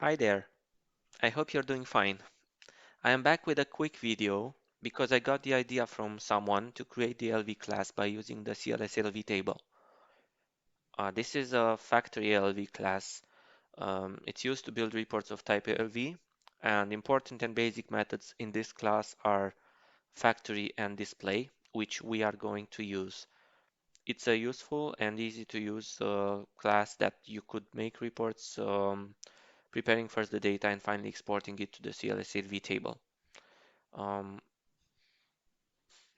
Hi there, I hope you're doing fine. I am back with a quick video because I got the idea from someone to create the LV class by using the CL SALV table. This is a factory LV class. It's used to build reports of type LV, and important and basic methods in this class are factory and display, which we are going to use. It's a useful and easy to use class that you could make reports preparing first the data and finally exporting it to the CLSAV table.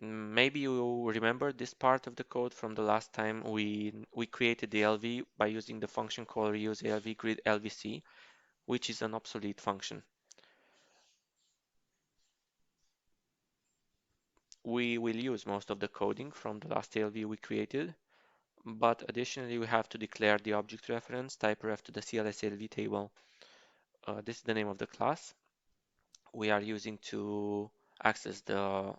Maybe you remember this part of the code from the last time we created the LV by using the function called reuse ALV Grid LVC, which is an obsolete function. We will use most of the coding from the last ALV we created, but additionally we have to declare the object reference type ref to the CLSAV table. This is the name of the class we are using to access the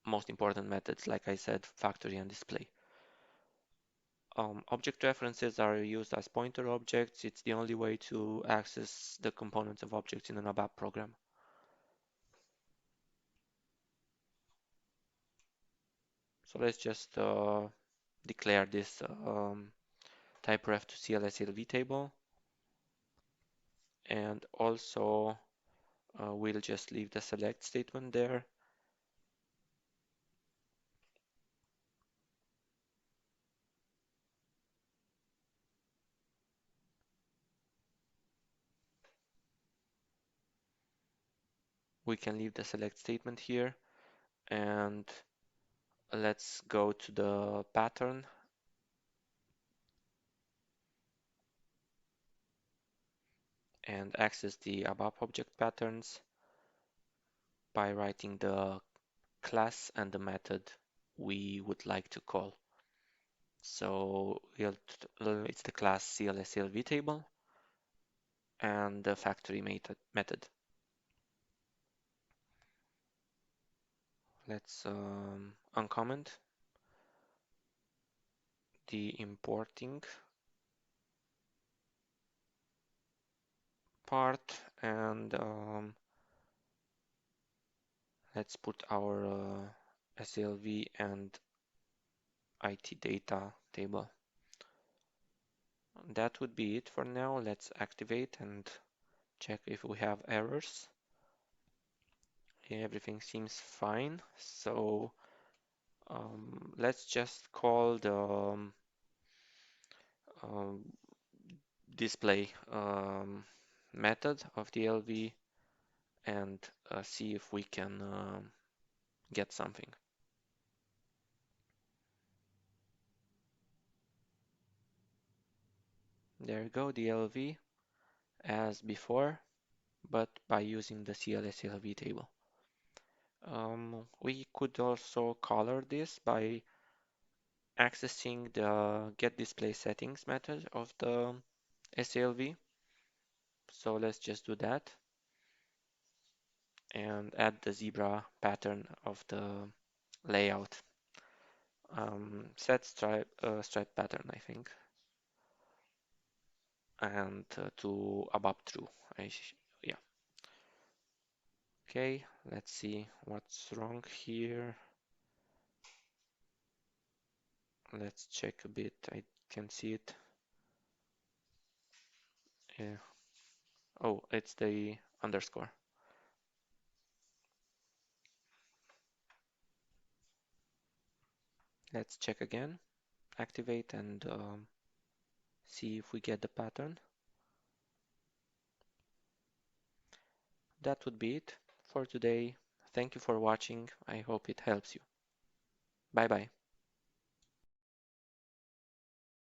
most important methods, like I said, factory and display. Object references are used as pointer objects. It's the only way to access the components of objects in an ABAP program. So let's just declare this type ref to CLSLV table, and also we'll just leave the select statement there. We can leave the select statement here, and let's go to the pattern and access the ABAP object patterns by writing the class and the method we would like to call. So it's the class CLSLV table and the factory method. Let's uncomment the importing part, and let's put our SLV and IT data table. That would be it for now. Let's activate and check if we have errors. Everything seems fine. So let's just call the um, display method of the LV and see if we can get something. There you go, the LV as before, but by using the CLSLV table. We could also color this by accessing the getDisplaySettings method of the SALV. So let's just do that and add the zebra pattern of the layout. Set stripe pattern, I think, and to ABAP true. Yeah. Okay, let's see what's wrong here. Let's check a bit. I can see it. Yeah. Oh, it's the underscore. Let's check again. Activate and see if we get the pattern. That would be it for today. Thank you for watching. I hope it helps you. Bye bye.